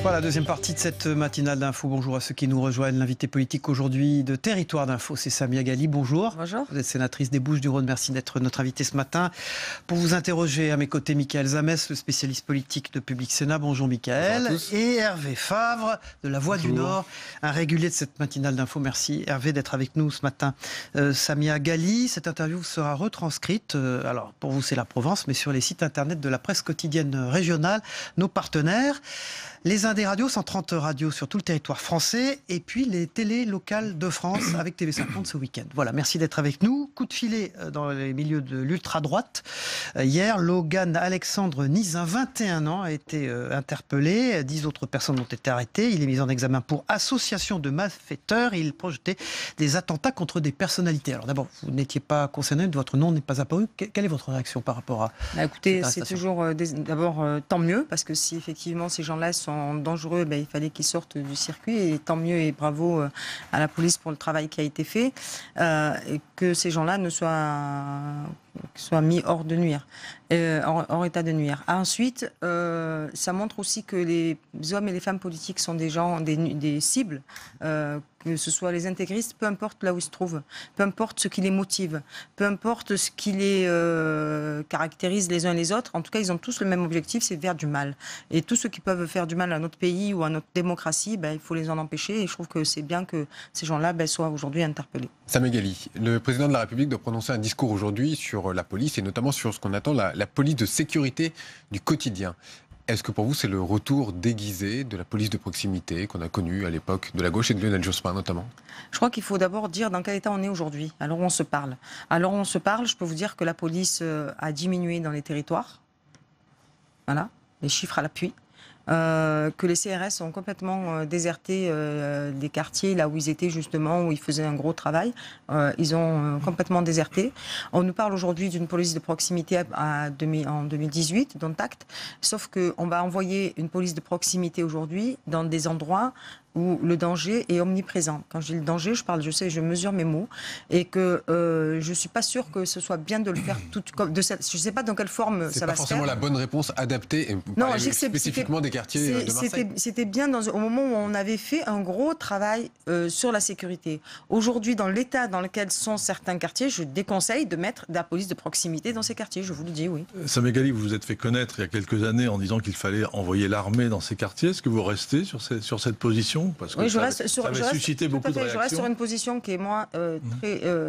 Voilà, deuxième partie de cette matinale d'info. Bonjour à ceux qui nous rejoignent. L'invité politique aujourd'hui de Territoire d'Info, c'est Samia Ghali. Bonjour. Bonjour. Vous êtes sénatrice des Bouches-du-Rhône. Merci d'être notre invitée ce matin. Pour vous interroger, à mes côtés, Michael Zamès, le spécialiste politique de Public Sénat. Bonjour Michael. Bonjour à tous. Et Hervé Favre, de La Voix du Nord, un régulier de cette matinale d'info. Merci Hervé d'être avec nous ce matin. Samia Ghali, cette interview sera retranscrite, alors pour vous c'est la Provence, mais sur les sites internet de la presse quotidienne régionale, nos partenaires. Les Indés Radio, 130 radios sur tout le territoire français, et puis les télés locales de France avec TV50 ce week-end. Voilà, merci d'être avec nous. Coup de filet dans les milieux de l'ultra-droite. Hier, Logan Alexandre Nizin, 21 ans, a été interpellé. 10 autres personnes ont été arrêtées. Il est mis en examen pour association de malfaiteurs. Il projetait des attentats contre des personnalités. Alors d'abord, vous n'étiez pas concerné, votre nom n'est pas apparu. Quelle est votre réaction par rapport à Écoutez, c'est toujours d'abord tant mieux, parce que si effectivement ces gens-là sont dangereux, il fallait qu'ils sortent du circuit, et tant mieux et bravo à la police pour le travail qui a été fait, et que ces gens-là ne soient mis hors de nuire, hors état de nuire. Ensuite, ça montre aussi que les hommes et les femmes politiques sont des gens, des cibles, que ce soit les intégristes, peu importe là où ils se trouvent, peu importe ce qui les motive, peu importe ce qui les caractérise les uns et les autres, en tout cas ils ont tous le même objectif, c'est de faire du mal. Et tous ceux qui peuvent faire du mal à notre pays ou à notre démocratie, il faut les en empêcher, et je trouve que c'est bien que ces gens-là soient aujourd'hui interpellés. Samia Ghali, le président de la République doit prononcer un discours aujourd'hui sur la police, et notamment sur ce qu'on attend la police de sécurité du quotidien. Est-ce que pour vous c'est le retour déguisé de la police de proximité qu'on a connue à l'époque de la gauche et de Lionel Jospin notamment? Je crois qu'il faut d'abord dire dans quel état on est aujourd'hui, à l'heure où on se parle. À l'heure où on se parle, je peux vous dire que la police a diminué dans les territoires. Voilà, les chiffres à l'appui. Que les CRS ont complètement déserté des quartiers là où ils étaient justement, où ils faisaient un gros travail. Ils ont complètement déserté. On nous parle aujourd'hui d'une police de proximité en 2018, dont acte, sauf qu'on va envoyer une police de proximité aujourd'hui dans des endroits où le danger est omniprésent. Quand je dis le danger, je mesure mes mots, et que je ne suis pas sûre que ce soit bien de le faire je ne sais pas dans quelle forme ça va se faire. C'est pas forcément la bonne réponse adaptée, et non, spécifiquement des quartiers de Marseille. C'était bien au moment où on avait fait un gros travail sur la sécurité. Aujourd'hui, dans l'état dans lequel sont certains quartiers, je déconseille de mettre de la police de proximité dans ces quartiers, je vous le dis, oui. Samia Ghali, vous vous êtes fait connaître il y a quelques années en disant qu'il fallait envoyer l'armée dans ces quartiers. Est-ce que vous restez sur cette position? Parce que oui, ça avait suscité beaucoup de réactions. Je reste sur une position qui est, moi,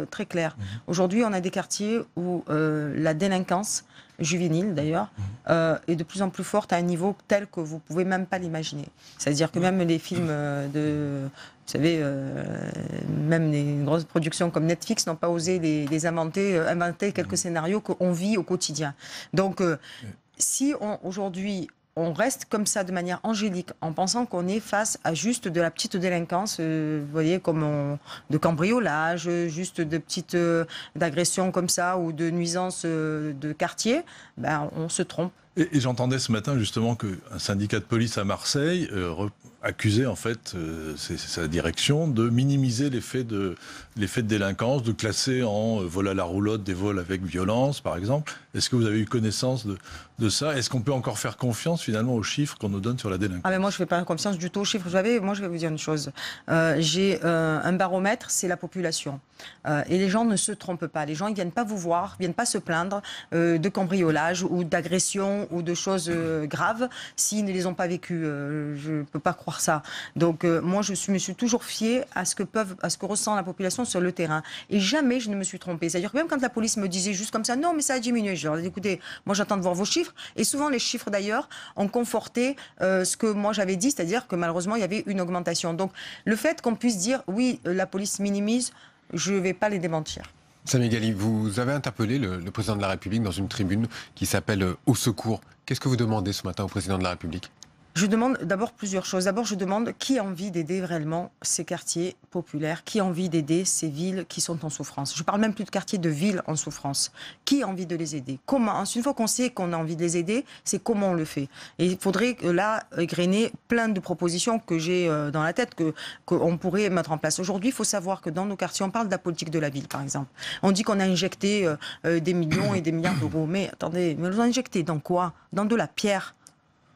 très claire. Aujourd'hui, on a des quartiers où la délinquance juvénile, d'ailleurs, est de plus en plus forte à un niveau tel que vous ne pouvez même pas l'imaginer. C'est-à-dire que même les films vous savez, même les grosses productions comme Netflix n'ont pas osé les inventer quelques scénarios qu'on vit au quotidien. Donc, si aujourd'hui on reste comme ça de manière angélique en pensant qu'on est face à juste de la petite délinquance, vous voyez, comme de cambriolage, juste de petites d'agressions comme ça, ou de nuisances de quartier, on se trompe. Et j'entendais ce matin justement qu'un syndicat de police à Marseille accusait en fait sa direction de minimiser les faits de délinquance, de classer en vol à la roulotte des vols avec violence par exemple. Est-ce que vous avez eu connaissance de ça? Est-ce qu'on peut encore faire confiance finalement aux chiffres qu'on nous donne sur la délinquance? Mais moi je ne fais pas confiance du tout aux chiffres. Moi je vais vous dire une chose. J'ai un baromètre, c'est la population. Et les gens ne se trompent pas. Les gens ils viennent pas vous voir, viennent pas se plaindre de cambriolage ou d'agression ou de choses graves s'ils ne les ont pas vécues. Je ne peux pas croire ça. Donc moi je me suis toujours fiée à ce que ressent la population sur le terrain. Et jamais je ne me suis trompée. C'est-à-dire que même quand la police me disait juste comme ça, non mais ça a diminué, je leur ai dit écoutez, moi j'attends de voir vos chiffres. Et souvent les chiffres d'ailleurs ont conforté ce que moi j'avais dit, c'est-à-dire que malheureusement il y avait une augmentation. Donc le fait qu'on puisse dire oui, la police minimise, je ne vais pas les démentir. Samia Ghali, vous avez interpellé le président de la République dans une tribune qui s'appelle Au secours. Qu'est-ce que vous demandez ce matin au président de la République? Je demande d'abord plusieurs choses. D'abord, je demande qui a envie d'aider réellement ces quartiers populaires, qui a envie d'aider ces villes qui sont en souffrance. Je parle même plus de quartiers, de villes en souffrance. Qui a envie de les aider? Comment? Une fois qu'on sait qu'on a envie de les aider, c'est comment on le fait. Et il faudrait là égrener plein de propositions que j'ai dans la tête, qu'on pourrait mettre en place. Aujourd'hui, il faut savoir que dans nos quartiers, on parle de la politique de la ville, par exemple. On dit qu'on a injecté des millions et des milliards d'euros. Mais attendez, mais on a injecté dans quoi? Dans de la pierre.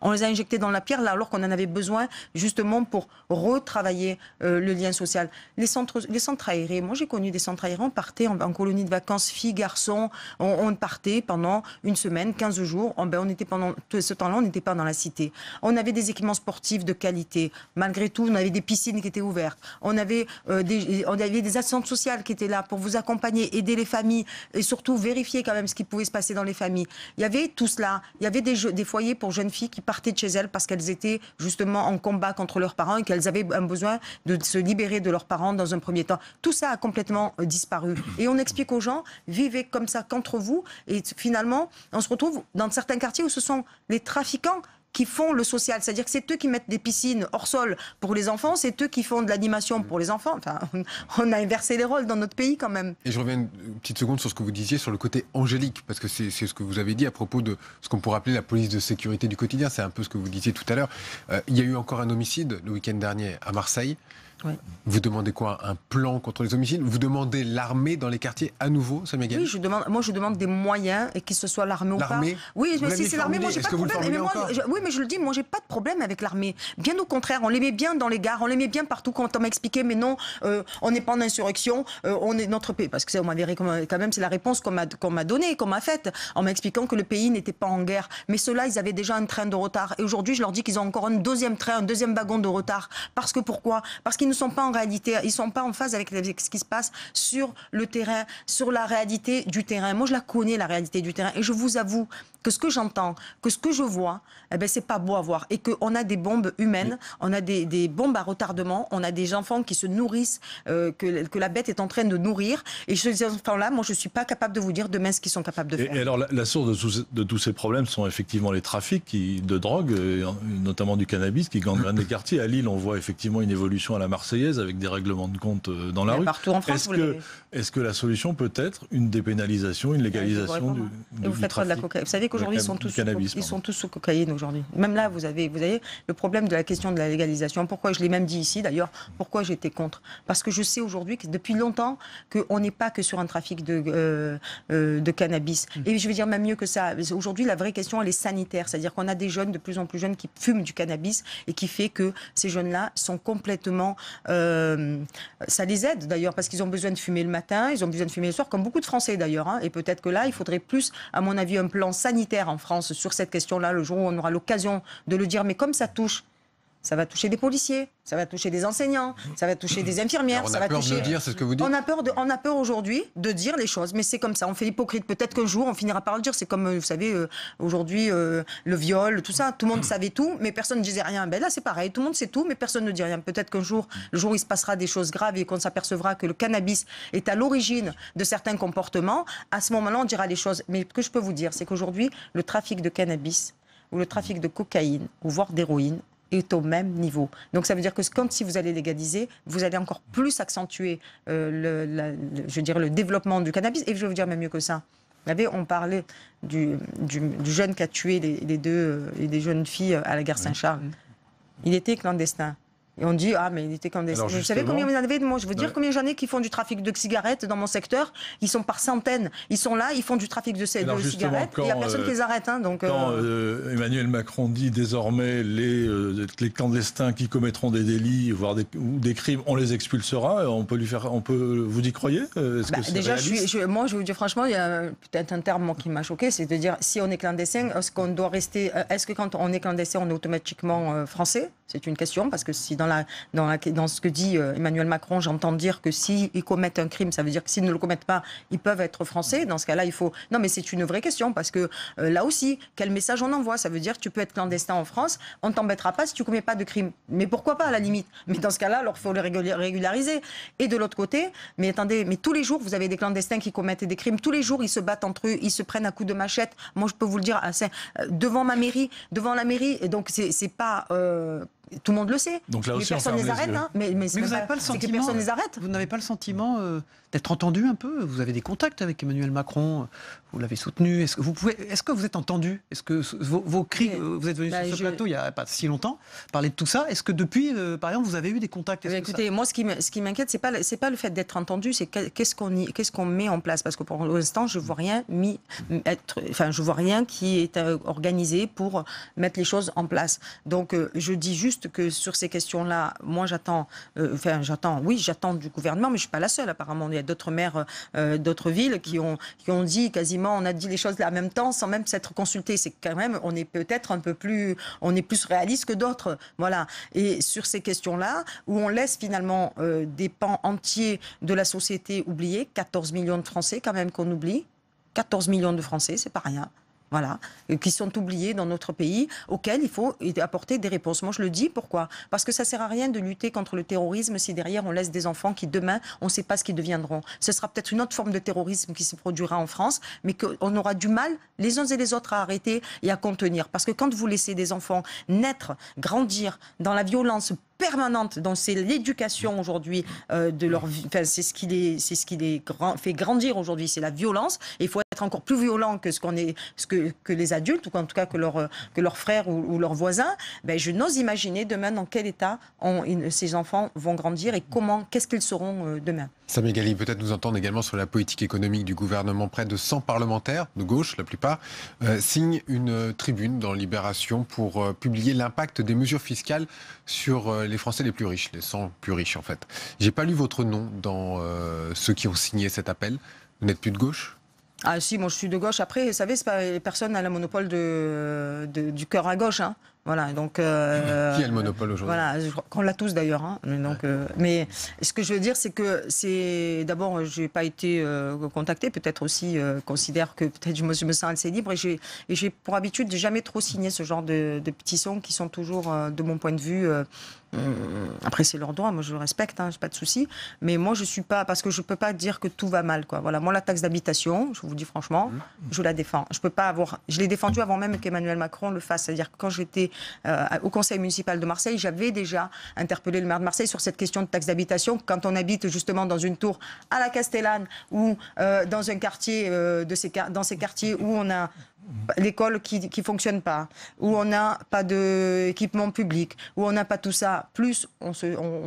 On les a injectés dans la pierre là, alors qu'on en avait besoin justement pour retravailler le lien social. Les centres aérés, moi j'ai connu des centres aérés, on partait en colonie de vacances, filles, garçons, on partait pendant une semaine, 15 jours, on était pendant tout ce temps-là, on n'était pas dans la cité. On avait des équipements sportifs de qualité, malgré tout, on avait des piscines qui étaient ouvertes, on avait des assistantes sociales qui étaient là pour vous accompagner, aider les familles et surtout vérifier quand même ce qui pouvait se passer dans les familles. Il y avait tout cela, il y avait des foyers pour jeunes filles qui partaient de chez elles parce qu'elles étaient justement en combat contre leurs parents et qu'elles avaient un besoin de se libérer de leurs parents dans un premier temps. Tout ça a complètement disparu. Et on explique aux gens, vivez comme ça qu'entre vous. Et finalement, on se retrouve dans certains quartiers où ce sont les trafiquants qui font le social. C'est-à-dire que c'est eux qui mettent des piscines hors sol pour les enfants, c'est eux qui font de l'animation pour les enfants. Enfin, on a inversé les rôles dans notre pays quand même. Et je reviens une petite seconde sur ce que vous disiez sur le côté angélique, parce que c'est ce que vous avez dit à propos de ce qu'on pourrait appeler la police de sécurité du quotidien. C'est un peu ce que vous disiez tout à l'heure. Il y a eu encore un homicide le week-end dernier à Marseille. Oui. Vous demandez quoi? Un plan contre les homicides? Vous demandez l'armée dans les quartiers à nouveau, Samia Ghali? Oui, je demande des moyens et qu'il se soit l'armée ou pas. Oui, mais si c'est l'armée, moi j'ai pas de problème. Oui, mais je le dis, moi j'ai pas de problème avec l'armée. Bien au contraire, on les met bien dans les gares, on les met bien partout. Quand on m'a expliqué, mais non, on n'est pas en insurrection, on est notre pays. Parce que ça, on m'avait quand même, c'est la réponse qu'on m'a donnée, qu'on m'a faite, en m'expliquant que le pays n'était pas en guerre. Mais ceux-là, ils avaient déjà un train de retard. Et aujourd'hui, je leur dis qu'ils ont encore un deuxième train, un deuxième wagon de retard. Parce que pourquoi? Parce qu'ils ne sont pas en réalité, ils ne sont pas en phase avec ce qui se passe sur le terrain, sur la réalité du terrain. Moi, je la connais, la réalité du terrain, et je vous avoue que ce que j'entends, que ce que je vois, eh ben, c'est pas beau à voir. Et qu'on a des bombes humaines, on a des bombes à retardement, on a des enfants qui se nourrissent, que la bête est en train de nourrir. Et ces enfants-là, moi, je ne suis pas capable de vous dire demain ce qu'ils sont capables de faire. Et alors, la source de tous ces problèmes sont effectivement les trafics de drogue, notamment du cannabis, qui gangrènent les quartiers. À Lille, on voit effectivement une évolution à la Marseillaise avec des règlements de compte dans la rue. Partout en France, est-ce que la solution peut être une dépénalisation, une légalisation du trafic de la cocaïne. Vous savez qu'aujourd'hui, ils sont tous sous cocaïne aujourd'hui. Même là, vous avez le problème de la question de la légalisation. Pourquoi, je l'ai même dit ici d'ailleurs, pourquoi j'étais contre? Parce que je sais aujourd'hui que depuis longtemps qu'on n'est pas que sur un trafic de cannabis. Et je vais dire même mieux que ça. Aujourd'hui, la vraie question, elle est sanitaire. C'est-à-dire qu'on a des jeunes, de plus en plus jeunes, qui fument du cannabis et qui fait que ces jeunes-là sont complètement... ça les aide d'ailleurs parce qu'ils ont besoin de fumer le matin, ils ont besoin de fumer le soir, comme beaucoup de Français d'ailleurs. Et peut-être que là, il faudrait plus, à mon avis, un plan sanitaire en France sur cette question-là, le jour où on aura l'occasion de le dire. Mais comme ça touche, ça va toucher des policiers, ça va toucher des enseignants, ça va toucher des infirmières. Alors on a peur de le dire, c'est ce que vous dites? On a peur aujourd'hui de dire les choses, mais c'est comme ça, on fait hypocrite. Peut-être qu'un jour, on finira par le dire. C'est comme, vous savez, aujourd'hui, le viol, tout ça, tout le monde savait tout, mais personne ne disait rien. Ben là, c'est pareil, tout le monde sait tout, mais personne ne dit rien. Peut-être qu'un jour, le jour où il se passera des choses graves et qu'on s'apercevra que le cannabis est à l'origine de certains comportements, à ce moment-là, on dira les choses. Mais ce que je peux vous dire, c'est qu'aujourd'hui, le trafic de cannabis ou le trafic de cocaïne, ou voire d'héroïne, est au même niveau. Donc ça veut dire que si vous allez légaliser, vous allez encore plus accentuer le développement du cannabis. Et je vais vous dire même mieux que ça. Vous savez, on parlait du jeune qui a tué les deux jeunes filles à la gare Saint-Charles. Il était clandestin. Et on dit, mais il était clandestin. Vous savez combien vous en avez? Moi, je veux dire combien j'en ai qui font du trafic de cigarettes dans mon secteur. Ils sont par centaines. Ils sont là, ils font du trafic de cigarettes. Il n'y a personne qui les arrête. Quand Emmanuel Macron dit désormais les clandestins qui commettront des délits, voire des crimes, on les expulsera, vous y croyez? Déjà, moi, je vais vous dire franchement, il y a peut-être un terme qui m'a choqué, c'est de dire, si on est clandestin, est-ce qu'on doit rester... Est-ce que quand on est clandestin, on est automatiquement français? C'est une question, parce que si dans ce que dit Emmanuel Macron, j'entends dire que s'ils commettent un crime, ça veut dire que s'ils ne le commettent pas, ils peuvent être français. Dans ce cas-là, il faut... Non, mais c'est une vraie question, parce que là aussi, quel message on envoie? Ça veut dire que tu peux être clandestin en France, on ne t'embêtera pas si tu ne commets pas de crime. Mais pourquoi pas, à la limite? Mais dans ce cas-là, alors il faut le régulariser. Et de l'autre côté, mais attendez, mais tous les jours, vous avez des clandestins qui commettent des crimes. Tous les jours, ils se battent entre eux, ils se prennent à coups de machette. Moi, je peux vous le dire, devant la mairie. Et donc, c'est pas... tout le monde le sait. Donc là aussi, personne ne les arrête. Mais vous n'avez pas le sentiment. Personne les arrête. Vous n'avez pas le sentiment d'être entendu un peu? Vous avez des contacts avec Emmanuel Macron, vous l'avez soutenu. Est-ce que vous êtes entendu? Est-ce que vos cris, vous êtes venu sur ce plateau il n'y a pas si longtemps, parler de tout ça. Est-ce que depuis, par exemple, vous avez eu des contacts? Écoutez, moi, ce qui m'inquiète, c'est pas le fait d'être entendu, c'est qu'est-ce qu'on met en place. Parce que pour l'instant, je vois rien je vois rien qui est organisé pour mettre les choses en place. Donc, je dis juste que sur ces questions-là, moi, j'attends du gouvernement, mais je suis pas la seule. Apparemment, il y a d'autres maires d'autres villes qui ont dit quasiment, on a dit les choses en même temps sans même s'être consultés. C'est quand même, on est peut-être on est plus réaliste que d'autres. Voilà. Et sur ces questions-là, où on laisse finalement des pans entiers de la société oubliés, 14 millions de Français quand même qu'on oublie, 14 millions de Français, c'est pas rien. Voilà, qui sont oubliés dans notre pays, auxquels il faut apporter des réponses. Moi, je le dis, pourquoi? Parce que ça ne sert à rien de lutter contre le terrorisme si derrière on laisse des enfants qui, demain, on ne sait pas ce qu'ils deviendront. Ce sera peut-être une autre forme de terrorisme qui se produira en France, mais qu'on aura du mal, les uns et les autres, à arrêter et à contenir. Parce que quand vous laissez des enfants naître, grandir dans la violence permanente, dont c'est l'éducation aujourd'hui de leur vie, enfin, c'est ce qui les fait grandir aujourd'hui, c'est la violence. Et il faut être encore plus violent que que les adultes, ou en tout cas que leurs frères ou leurs voisins. Ben, je n'ose imaginer demain dans quel état ces enfants vont grandir et qu'est-ce qu'ils seront demain. Samia Ghali, peut-être nous entendre également sur la politique économique du gouvernement. Près de 100 parlementaires, de gauche la plupart, signent une tribune dans Libération pour publier l'impact des mesures fiscales sur les Français les plus riches, les 100 plus riches en fait. J'ai pas lu votre nom dans ceux qui ont signé cet appel. Vous n'êtes plus de gauche ? Ah si, moi je suis de gauche. Après, vous savez, c'est pas personne n'a le monopole du cœur à gauche. Hein. Voilà, donc, qui a le monopole aujourd'hui? Voilà, je crois qu'on l'a tous d'ailleurs. Hein. Mais ce que je veux dire, c'est que d'abord, je n'ai pas été contactée. Peut-être aussi considère que peut-être je me sens assez libre. Et j'ai pour habitude de jamais trop signer ce genre de pétitions qui sont toujours, de mon point de vue, après c'est leur droit. Moi, je le respecte, hein, j'ai pas de souci. Mais moi, je suis pas, parce que je peux pas dire que tout va mal, quoi. Voilà, moi, la taxe d'habitation, je vous dis franchement, je la défends. Je l'ai défendue avant même qu'Emmanuel Macron le fasse. C'est-à-dire que quand j'étais au conseil municipal de Marseille, j'avais déjà interpellé le maire de Marseille sur cette question de taxe d'habitation. Quand on habite justement dans une tour à la Castellane ou dans un quartier, dans ces quartiers où on a l'école qui fonctionne pas, où on n'a pas d'équipement public, où on n'a pas tout ça, plus on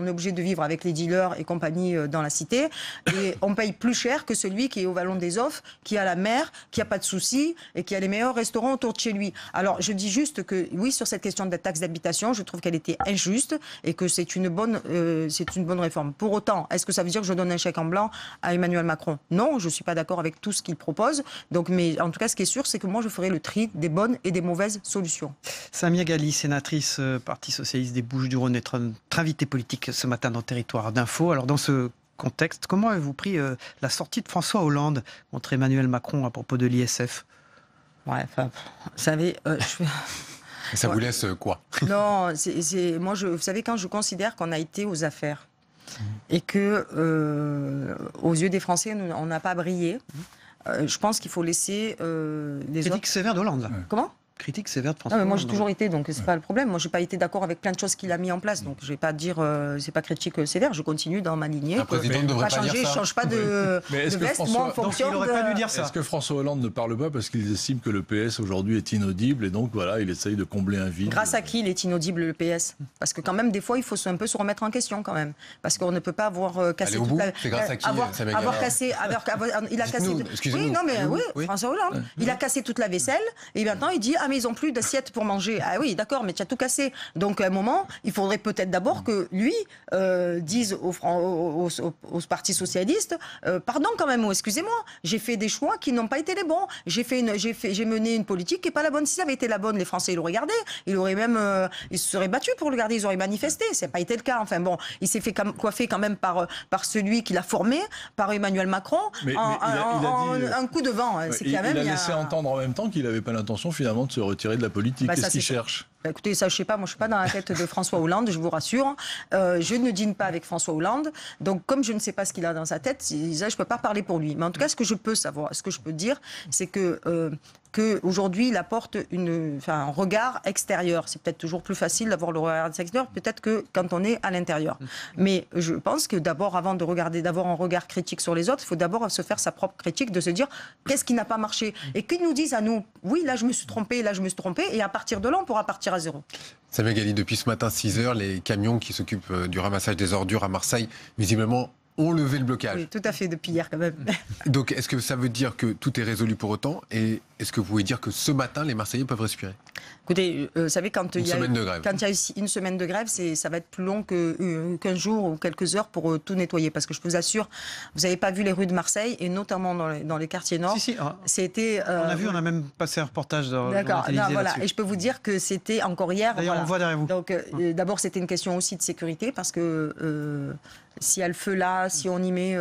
est obligé de vivre avec les dealers et compagnie dans la cité, et on paye plus cher que celui qui est au Vallon des Offres, qui a la mer, qui a pas de soucis et qui a les meilleurs restaurants autour de chez lui. Alors je dis juste que oui, sur cette question de la taxe d'habitation, je trouve qu'elle était injuste et que c'est une bonne réforme. Pour autant, est-ce que ça veut dire que je donne un chèque en blanc à Emmanuel Macron? Non, je suis pas d'accord avec tout ce qu'il propose. Donc, mais en tout cas, ce qui est sûr, c'est que moi je ferai le tri des bonnes et des mauvaises solutions. Samia Ghali, sénatrice Parti Socialiste des Bouches-du-Rhône, est notre invitée politique ce matin dans Territoire d'Info. Alors dans ce contexte, comment avez-vous pris la sortie de François Hollande contre Emmanuel Macron à propos de l'ISF? Ouais, enfin, vous savez... Ça vous laisse quoi? Non, moi, vous savez, quand je considère qu'on a été aux affaires et que, aux yeux des Français, on n'a pas brillé, je pense qu'il faut laisser les Critique sévère d'Hollande, là. Comment? Critique sévère de François Non, mais moi Hollande. j'ai toujours été, donc c'est pas le problème. Moi j'ai pas été d'accord avec plein de choses qu'il a mis en place, donc je vais pas dire c'est pas critique sévère. Je continue dans ma lignée. Un président ne devrait pas changer, dire ça. Je change pas de veste. Moi en fonction. Donc, il aurait pas dû dire ça. Est-ce que François Hollande ne parle pas parce qu'il estime que le PS aujourd'hui est inaudible et donc voilà, il essaye de combler un vide? Grâce à qui il est inaudible, le PS? Parce que quand même des fois il faut un peu se remettre en question quand même, parce qu'on ne peut pas avoir cassé Allez au toute bout. la. C'est grâce à qui, Il a cassé. Excusez-nous. Oui, non mais oui, Oui. François Hollande. Il a cassé toute la vaisselle et maintenant il dit ah mais ils ont plus d'assiettes pour manger. Ah oui, d'accord, mais tu as tout cassé. Donc à un moment, il faudrait peut-être d'abord que lui dise au Parti socialiste pardon quand même, excusez-moi, j'ai fait des choix qui n'ont pas été les bons. J'ai mené une politique qui n'est pas la bonne. Si ça avait été la bonne, les Français l'auraient gardé. Ils se seraient battus pour le garder. Ils auraient manifesté. Ça n'a pas été le cas. Enfin bon, il s'est fait coiffer quand même par celui qui l'a formé, par Emmanuel Macron, Mais il a dit, un coup de vent. C'est quand même, il a laissé entendre en même temps qu'il n'avait pas l'intention finalement de se retirer de la politique. Qu'est-ce qu'il cherche? Bah, écoutez, ça, je sais pas, moi je suis pas dans la tête de François Hollande, je vous rassure. Je ne dîne pas avec François Hollande, donc comme je ne sais pas ce qu'il a dans sa tête, je peux pas parler pour lui. Mais en tout cas, ce que je peux savoir, ce que je peux dire, c'est que qu'aujourd'hui, il apporte un regard extérieur. C'est peut-être toujours plus facile d'avoir le regard extérieur, peut-être que quand on est à l'intérieur. Mais je pense que d'abord, avant de regarder, d'avoir un regard critique sur les autres, il faut d'abord se faire sa propre critique, de se dire qu'est-ce qui n'a pas marché. Et qu'ils nous disent à nous, oui, là je me suis trompé, là je me suis trompé, et à partir de là, on pourra partir à zéro. Samia Ghali, depuis ce matin 6h, les camions qui s'occupent du ramassage des ordures à Marseille, visiblement, ont levé le blocage. Oui, tout à fait, depuis hier quand même. Donc, est-ce que ça veut dire que tout est résolu pour autant? Et est-ce que vous pouvez dire que ce matin, les Marseillais peuvent respirer? Écoutez, vous savez, quand il y a une semaine de grève, ça va être plus long qu'un jour ou quelques heures pour tout nettoyer. Parce que je vous assure, vous n'avez pas vu les rues de Marseille, et notamment dans les quartiers nord. Si, c'était. On a même passé un reportage dans la télévision. Voilà. Et je peux vous dire que c'était encore hier. D'ailleurs, on le voit derrière vous. Donc, d'abord, c'était une question aussi de sécurité, parce que s'il y a le feu là, si on y met.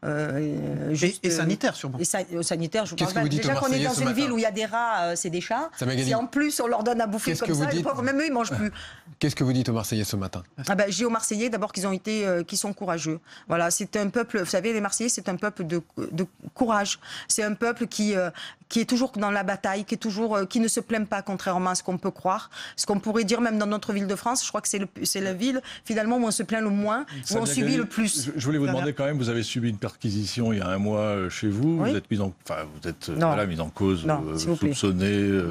Et sanitaire, sûrement. Et sanitaire, je vous parle pas. Déjà qu'on est dans une ville où il y a des rats, c'est des chats. Si en plus on leur donne à bouffer comme ça, les pauvres, même eux, ils mangent plus. Qu'est-ce que vous dites aux Marseillais ce matin? Je dis aux Marseillais d'abord qu'ils sont courageux. Voilà, c'est un peuple, vous savez, les Marseillais, c'est un peuple de courage. C'est un peuple qui est toujours dans la bataille, qui ne se plaint pas, contrairement à ce qu'on peut croire. Ce qu'on pourrait dire même dans notre ville de France, je crois que c'est la ville, finalement, où on se plaît le moins, où on subit le plus. Je voulais vous demander quand même, vous avez subi une perquisition il y a un mois chez vous. Oui. Vous êtes mis en cause, soupçonné,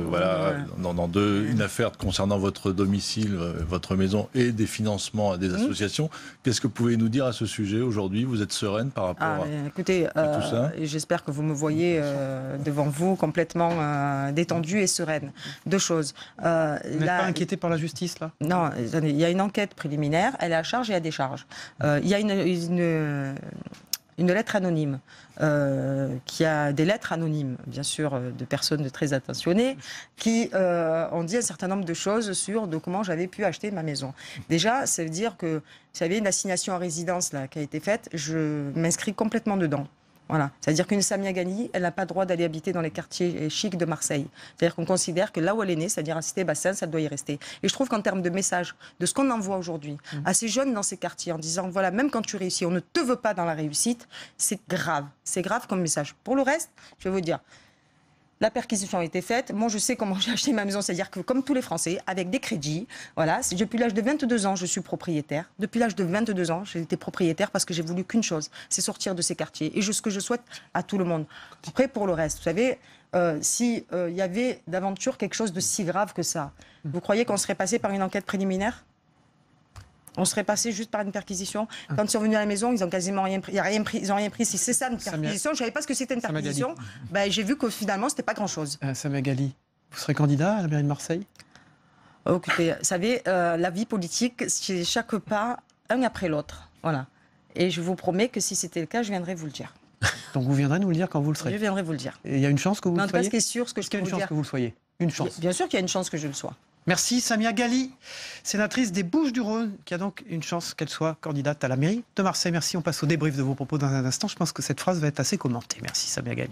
dans une affaire concernant votre domicile, votre maison, et des financements à des associations. Qu'est-ce que vous pouvez nous dire à ce sujet aujourd'hui? Vous êtes sereine par rapport à tout ça? J'espère que vous me voyez devant vous complètement détendue et sereine. Deux choses. Vous n'êtes pas inquiétée par la justice, là? Non, il y a une enquête préliminaire, elle est à charge et à décharge. Il y a une lettre anonyme, qui a des lettres anonymes, bien sûr, de personnes très attentionnées, qui ont dit un certain nombre de choses de comment j'avais pu acheter ma maison. Déjà, ça veut dire que, vous savez, une assignation à résidence là, qui a été faite, je m'inscris complètement dedans. Voilà. C'est-à-dire qu'une Samia Ghali, elle n'a pas le droit d'aller habiter dans les quartiers chics de Marseille. C'est-à-dire qu'on considère que là où elle est née, c'est-à-dire à Cité-Bassin, ça doit y rester. Et je trouve qu'en termes de message, de ce qu'on envoie aujourd'hui à ces jeunes dans ces quartiers, en disant, voilà, même quand tu réussis, on ne te veut pas dans la réussite, c'est grave. C'est grave comme message. Pour le reste, je vais vous dire, la perquisition a été faite. Moi, je sais comment j'ai acheté ma maison. C'est-à-dire que, comme tous les Français, avec des crédits, voilà, depuis l'âge de 22 ans, je suis propriétaire. Depuis l'âge de 22 ans, j'ai été propriétaire parce que j'ai voulu qu'une chose, c'est sortir de ces quartiers. Et ce que je souhaite à tout le monde. Après, pour le reste, vous savez, s'il y avait d'aventure quelque chose de si grave que ça, vous croyez qu'on serait passé par une enquête préliminaire ? On serait passé juste par une perquisition. Quand ils sont venus à la maison, ils n'ont quasiment rien pris. Ils n'ont rien pris. Si c'est ça une perquisition, je ne savais pas ce que c'était une perquisition. J'ai vu que finalement, ce n'était pas grand-chose. Samia Ghali, vous serez candidat à la mairie de Marseille? Écoutez, vous savez, la vie politique, c'est chaque pas, un après l'autre. Voilà. Et je vous promets que si c'était le cas, je viendrai vous le dire. Donc vous viendrez nous le dire quand vous le serez? Je viendrai vous le dire. Et il y a une chance que vous le soyez? En tout cas, ce qui est sûr, ce que je peux vous dire. Est-ce qu'il y a une chance que vous le soyez? Une chance. Bien sûr qu'il y a une chance que je le sois. Merci Samia Ghali, sénatrice des Bouches-du-Rhône, qui a donc une chance qu'elle soit candidate à la mairie de Marseille. Merci, on passe au débrief de vos propos dans un instant. Je pense que cette phrase va être assez commentée. Merci Samia Ghali.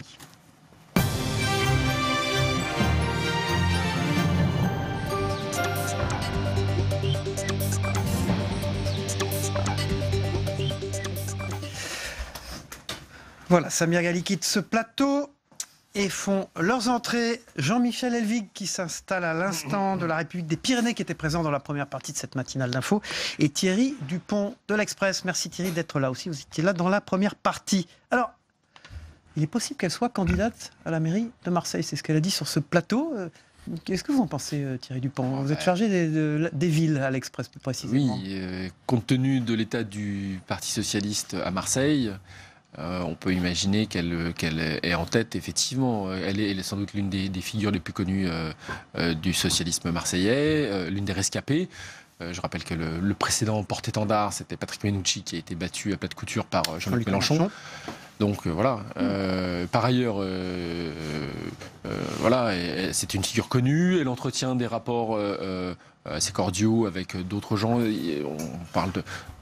Voilà, Samia Ghali quitte ce plateau et font leurs entrées Jean-Michel Elvig, qui s'installe à l'instant, de la République des Pyrénées, qui était présent dans la première partie de cette matinale d'info, et Thierry Dupont de l'Express. Merci Thierry d'être là aussi, vous étiez là dans la première partie. Alors, il est possible qu'elle soit candidate à la mairie de Marseille, c'est ce qu'elle a dit sur ce plateau. Qu'est-ce que vous en pensez, Thierry Dupont? Vous êtes chargé des villes à l'Express, plus précisément. Oui, compte tenu de l'état du Parti socialiste à Marseille, on peut imaginer qu'elle est en tête, effectivement. Elle est sans doute l'une des figures les plus connues du socialisme marseillais, l'une des rescapées. Je rappelle que le précédent porte-étendard, c'était Patrick Mennucci, qui a été battu à plat de couture par Jean-Luc Mélenchon. Donc voilà. Par ailleurs, voilà, c'est une figure connue. Elle entretient des rapports assez cordiaux avec d'autres gens. On parle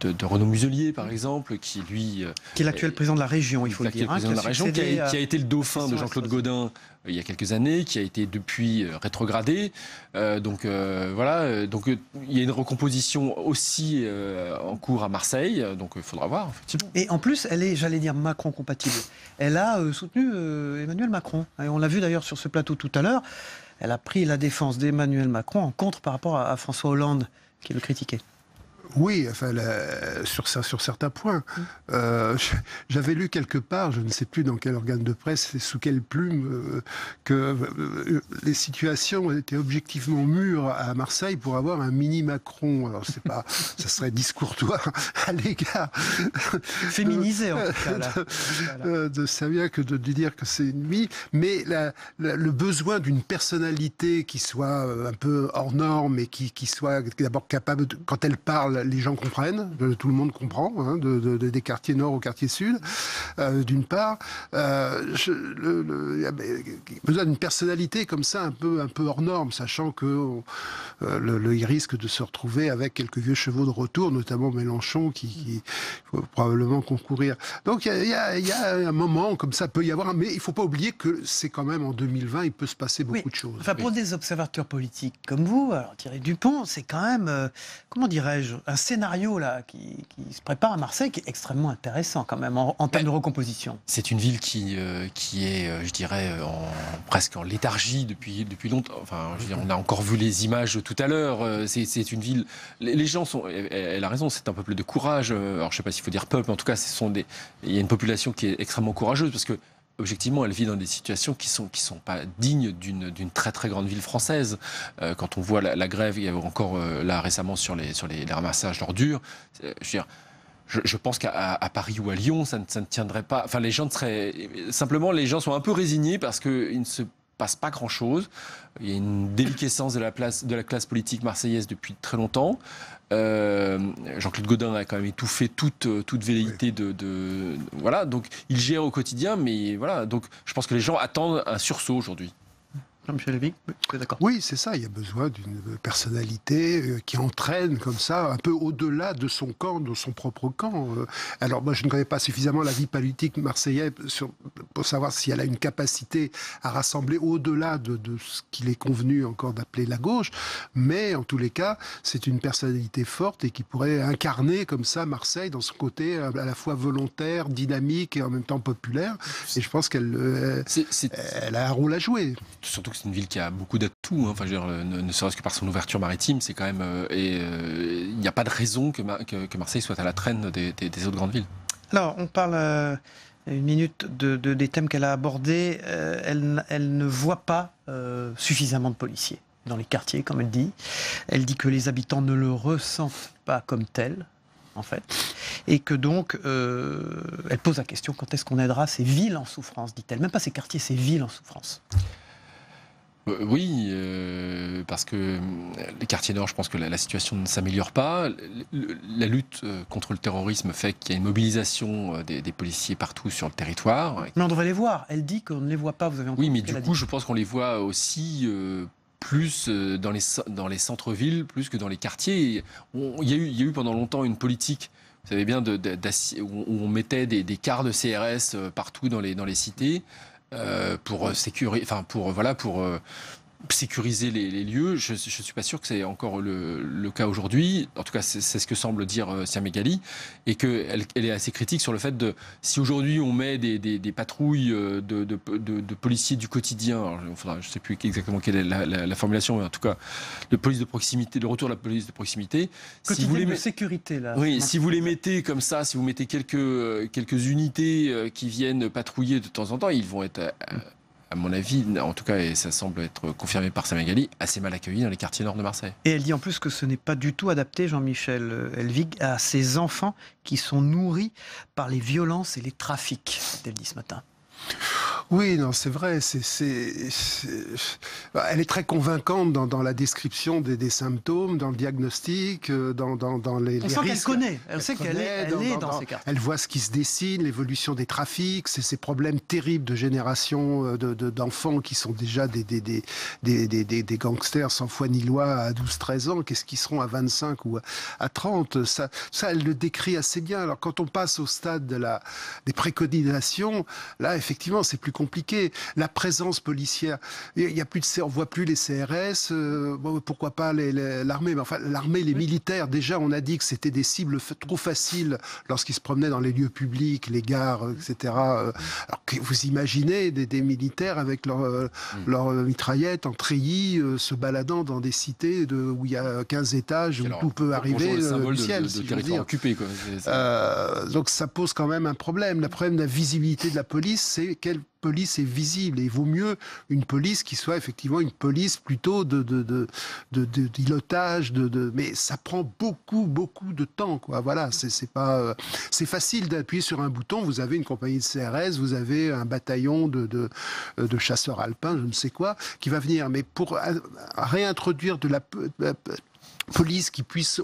de Renaud Muselier, par exemple, qui lui... qui est l'actuel président de la région, il faut le dire. Président de la région, qui a été le dauphin de Jean-Claude Gaudin il y a quelques années, qui a été depuis rétrogradé. Donc voilà, donc il y a une recomposition aussi en cours à Marseille, donc il faudra voir, effectivement. Et en plus, elle est, j'allais dire, Macron-compatible. Elle a soutenu Emmanuel Macron. Et on l'a vu d'ailleurs sur ce plateau tout à l'heure. Elle a pris la défense d'Emmanuel Macron en contre par rapport à François Hollande, qui le critiquait. Oui, enfin, sur certains points. J'avais lu quelque part, je ne sais plus dans quel organe de presse et sous quelle plume, que les situations étaient objectivement mûres à Marseille pour avoir un mini Macron. Alors, c'est pas, ça serait discourtois à l'égard. Féminisé, en tout cas, là. De Samia que de dire que c'est une mini. Mais le besoin d'une personnalité qui soit un peu hors norme et qui soit d'abord capable, quand elle parle, les gens comprennent, tout le monde comprend, hein, des quartiers nord au quartier sud, d'une part. Il y a besoin d'une personnalité comme ça, un peu hors norme, sachant que il risque de se retrouver avec quelques vieux chevaux de retour, notamment Mélenchon, qui faut probablement concourir. Donc il y a un moment comme ça, peut y avoir, mais il ne faut pas oublier que c'est quand même en 2020, il peut se passer beaucoup de choses. Enfin, pour des observateurs politiques comme vous, alors Thierry Dupont, c'est quand même, comment dirais-je, un scénario là qui se prépare à Marseille qui est extrêmement intéressant quand même en termes de recomposition. C'est une ville qui est, je dirais, presque en léthargie depuis longtemps. Enfin, je veux dire, on a encore vu les images tout à l'heure. C'est une ville. Les gens sont. Elle a raison. C'est un peuple de courage. Alors, je sais pas s'il faut dire peuple. En tout cas, il y a une population qui est extrêmement courageuse parce que. Objectivement, elle vit dans des situations qui sont pas dignes d'une très très grande ville française. Quand on voit la grève, il y avait encore là récemment sur les ramassages d'ordures. Je pense qu'à Paris ou à Lyon, ça ne tiendrait pas. Enfin, les gens sont un peu résignés parce qu'il ne se passe pas grand-chose. Il y a une déliquescence de la classe politique marseillaise depuis très longtemps. Jean-Claude Gaudin a quand même étouffé toute velléité voilà, donc il gère au quotidien, mais voilà, donc je pense que les gens attendent un sursaut aujourd'hui. Jean-Michel Lévy, d'accord. Oui, c'est ça, il y a besoin d'une personnalité qui entraîne comme ça, un peu au-delà de son camp, de son propre camp. Alors moi, je ne connais pas suffisamment la vie politique marseillaise pour savoir si elle a une capacité à rassembler au-delà de ce qu'il est convenu encore d'appeler la gauche, mais en tous les cas, c'est une personnalité forte et qui pourrait incarner comme ça Marseille dans son côté à la fois volontaire, dynamique et en même temps populaire. Et je pense qu'elle elle a un rôle à jouer. Surtout que c'est une ville qui a beaucoup d'atouts, hein. Enfin, je veux dire, ne serait-ce que par son ouverture maritime, c'est quand même. Il n'y a pas de raison que Marseille soit à la traîne des autres grandes villes. Alors, on parle une minute des thèmes qu'elle a abordés. Elle ne voit pas suffisamment de policiers dans les quartiers, comme elle dit. Elle dit que les habitants ne le ressentent pas comme tel, en fait. Et que donc, elle pose la question, quand est-ce qu'on aidera ces villes en souffrance, dit-elle. Même pas ces quartiers, ces villes en souffrance. Oui, parce que les quartiers nord, je pense que la situation ne s'améliore pas. La lutte contre le terrorisme fait qu'il y a une mobilisation des policiers partout sur le territoire. Mais on devrait les voir. Elle dit qu'on ne les voit pas. Vous avez oui, mais du coup, je pense qu'on les voit aussi plus dans les centres-villes, plus que dans les quartiers. Il y a eu pendant longtemps une politique, vous savez bien, où on mettait des cars de CRS partout dans les cités. Pour sécuriser les lieux. Je ne suis pas sûr que c'est encore le cas aujourd'hui. En tout cas, c'est ce que semble dire Samia Ghali, et qu'elle est assez critique sur le fait si aujourd'hui on met des patrouilles de policiers du quotidien, alors, je ne sais plus exactement quelle est la formulation, mais en tout cas, de police de proximité, le retour de la police de proximité. Quotidien si vous de sécurité, là. Oui, si vous les mettez comme ça, si vous mettez quelques unités qui viennent patrouiller de temps en temps, ils vont être... à mon avis, en tout cas, et ça semble être confirmé par Samia Ghali, assez mal accueillis dans les quartiers nord de Marseille. Et elle dit en plus que ce n'est pas du tout adapté, Jean-Michel Helvig, à ces enfants qui sont nourris par les violences et les trafics, elle dit ce matin. Oui, non, c'est vrai. Elle est très convaincante dans la description des symptômes, dans le diagnostic, dans les risques. On sent qu'elle connaît. Elle sait qu'elle est dans ces quartiers. Elle voit ce qui se dessine, l'évolution des trafics, ces problèmes terribles de génération d'enfants qui sont déjà des gangsters sans foi ni loi à 12-13 ans. Qu'est-ce qu'ils seront à 25 ou à 30 ? Ça, elle le décrit assez bien. Alors, quand on passe au stade des préconisations, là, effectivement, c'est plus compliqué. La présence policière, on voit plus les CRS, pourquoi pas l'armée, mais enfin, l'armée, les militaires, déjà, on a dit que c'était des cibles trop faciles lorsqu'ils se promenaient dans les lieux publics, les gares, etc. Alors que vous imaginez des militaires avec leur mitraillette en treillis, se baladant dans des cités où il y a 15 étages, où tout peut arriver du ciel, si je veux dire. Occupé, quoi. Donc ça pose quand même un problème. Le problème de la visibilité de la police, c'est quelle police est visible. Et il vaut mieux une police qui soit effectivement une police plutôt d'îlotage, mais ça prend beaucoup de temps, quoi. Voilà, c'est facile d'appuyer sur un bouton. Vous avez une compagnie de CRS, vous avez un bataillon de chasseurs alpins, je ne sais quoi, qui va venir. Mais pour réintroduire de la police qui puisse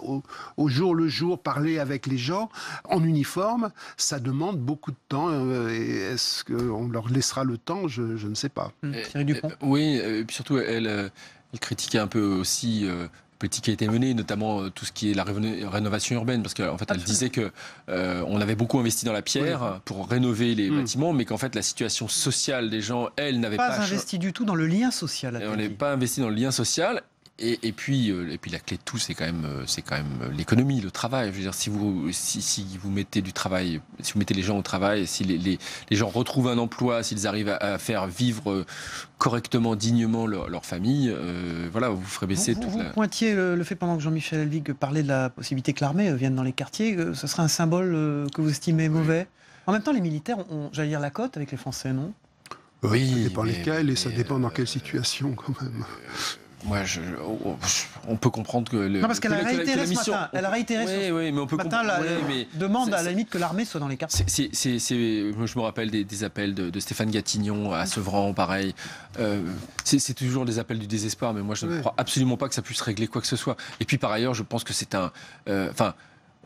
au jour le jour parler avec les gens en uniforme, ça demande beaucoup de temps. Est-ce qu'on leur laissera le temps? Je ne sais pas. Thierry Dupont. Oui, et puis surtout, elle critiquait un peu aussi la politique qui a été menée, notamment tout ce qui est la rénovation urbaine, parce qu'en fait, elle disait que on avait beaucoup investi dans la pierre pour rénover les bâtiments, mais qu'en fait, la situation sociale des gens, elle n'avait pas investi du tout dans le lien social. On n'avait pas investi dans le lien social. Et puis la clé de tout, c'est quand même l'économie, le travail. Je veux dire, si vous mettez du travail, si vous mettez les gens au travail, si les gens retrouvent un emploi, s'ils arrivent à faire vivre correctement, dignement leur famille, voilà, vous ferez baisser toute la... Vous pointiez le fait pendant que Jean-Michel Helvig parlait de la possibilité que l'armée vienne dans les quartiers. Ce serait un symbole que vous estimez mauvais. En même temps, les militaires ont, j'allais dire, la cote avec les Français, non? Oui, ça dépend lesquels et ça dépend dans quelle situation, quand même. Moi, on peut comprendre que... Non, parce qu'elle a réitéré ce matin. Elle a réitéré mais on peut comprendre. Demande à la limite que l'armée soit dans les quartiers. Moi, je me rappelle des appels de Stéphane Gatignon à Sevran, pareil. C'est toujours des appels du désespoir, mais moi, je ne crois absolument pas que ça puisse régler quoi que ce soit. Et puis, par ailleurs, je pense que c'est un...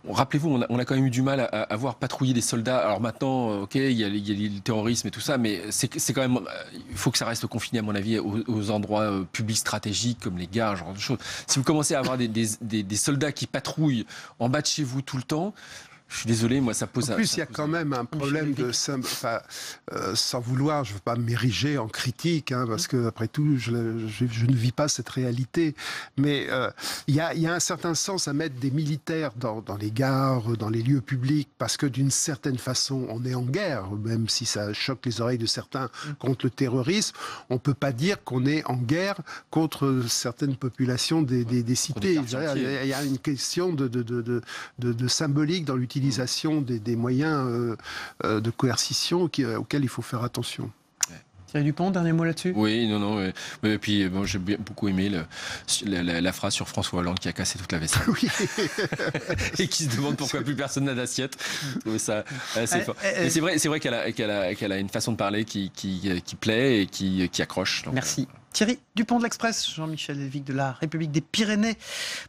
Rappelez-vous, on a quand même eu du mal à voir patrouiller des soldats. Alors maintenant, ok, il y a le terrorisme et tout ça, mais c'est quand même... Il faut que ça reste confiné, à mon avis, aux endroits publics stratégiques, comme les gares, ce genre de choses. Si vous commencez à avoir des soldats qui patrouillent en bas de chez vous tout le temps... Je suis désolé, moi ça pose... En plus, il y a quand même un problème sans vouloir, je ne veux pas m'ériger en critique, parce que après tout, je ne vis pas cette réalité. Mais il y a un certain sens à mettre des militaires dans les gares, dans les lieux publics, parce que d'une certaine façon, on est en guerre, même si ça choque les oreilles de certains contre le terrorisme. On ne peut pas dire qu'on est en guerre contre certaines populations des cités. Il y a une question de symbolique dans l'utilisation des moyens de coercition auxquels il faut faire attention. Thierry Dupont, dernier mot là-dessus? Oui, non. Et puis, j'ai beaucoup aimé la phrase sur François Hollande qui a cassé toute la vaisselle. Oui. Et qui se demande pourquoi plus personne n'a d'assiette. Ça assez fort. Mais c'est vrai qu'elle a une façon de parler qui plaît et qui accroche. Donc, merci. Thierry Dupont de l'Express, Jean-Michel Helvig de la République des Pyrénées.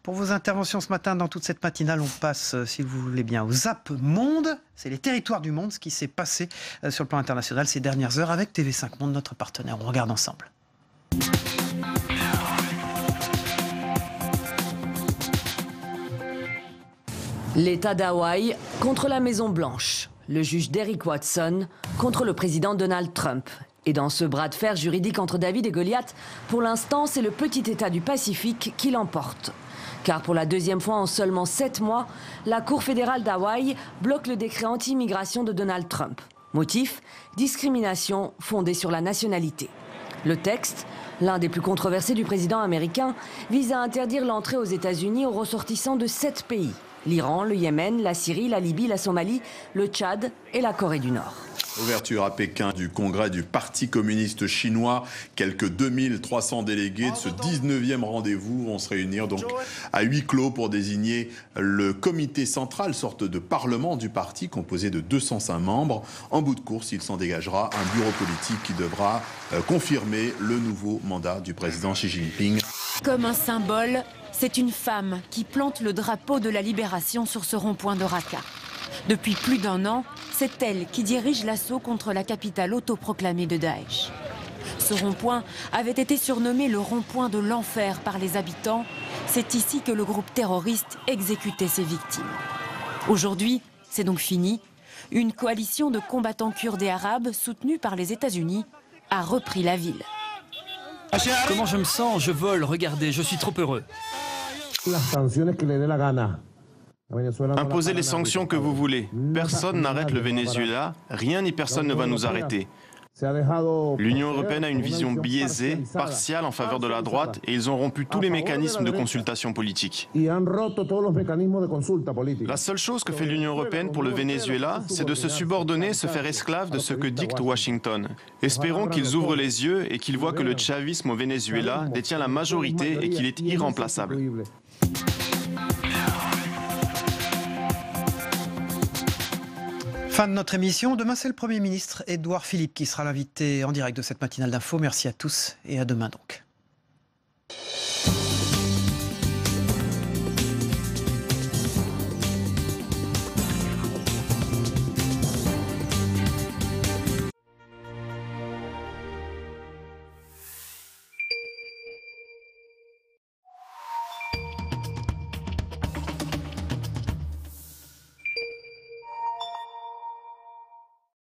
Pour vos interventions ce matin, dans toute cette matinale, on passe, si vous voulez bien, au Zap Monde. C'est les territoires du monde, ce qui s'est passé sur le plan international ces dernières heures avec TV5 Monde, notre partenaire. On regarde ensemble. L'État d'Hawaï contre la Maison-Blanche. Le juge Derrick Watson contre le président Donald Trump. Et dans ce bras de fer juridique entre David et Goliath, pour l'instant, c'est le petit État du Pacifique qui l'emporte. Car pour la deuxième fois en seulement 7 mois, la Cour fédérale d'Hawaï bloque le décret anti-immigration de Donald Trump. Motif : discrimination fondée sur la nationalité. Le texte, l'un des plus controversés du président américain, vise à interdire l'entrée aux États-Unis aux ressortissants de 7 pays. L'Iran, le Yémen, la Syrie, la Libye, la Somalie, le Tchad et la Corée du Nord. Ouverture à Pékin du congrès du Parti communiste chinois. Quelques 2300 délégués de ce 19e rendez-vous vont se réunir donc à huis clos pour désigner le comité central, sorte de parlement du parti composé de 205 membres. En bout de course, il s'en dégagera un bureau politique qui devra confirmer le nouveau mandat du président Xi Jinping. Comme un symbole, c'est une femme qui plante le drapeau de la libération sur ce rond-point de Raqqa. Depuis plus d'1 an, c'est elle qui dirige l'assaut contre la capitale autoproclamée de Daesh. Ce rond-point avait été surnommé le rond-point de l'enfer par les habitants. C'est ici que le groupe terroriste exécutait ses victimes. Aujourd'hui, c'est donc fini. Une coalition de combattants kurdes et arabes, soutenue par les États-Unis, a repris la ville. Comment je me sens? Je vole, regardez, je suis trop heureux. Imposez les sanctions que vous voulez. Personne n'arrête le Venezuela, rien ni personne ne va nous arrêter. L'Union européenne a une vision biaisée, partiale en faveur de la droite et ils ont rompu tous les mécanismes de consultation politique. La seule chose que fait l'Union européenne pour le Venezuela, c'est de se subordonner, se faire esclave de ce que dicte Washington. Espérons qu'ils ouvrent les yeux et qu'ils voient que le chavisme au Venezuela détient la majorité et qu'il est irremplaçable. Fin de notre émission. Demain, c'est le Premier ministre Édouard Philippe qui sera l'invité en direct de cette matinale d'info. Merci à tous et à demain donc.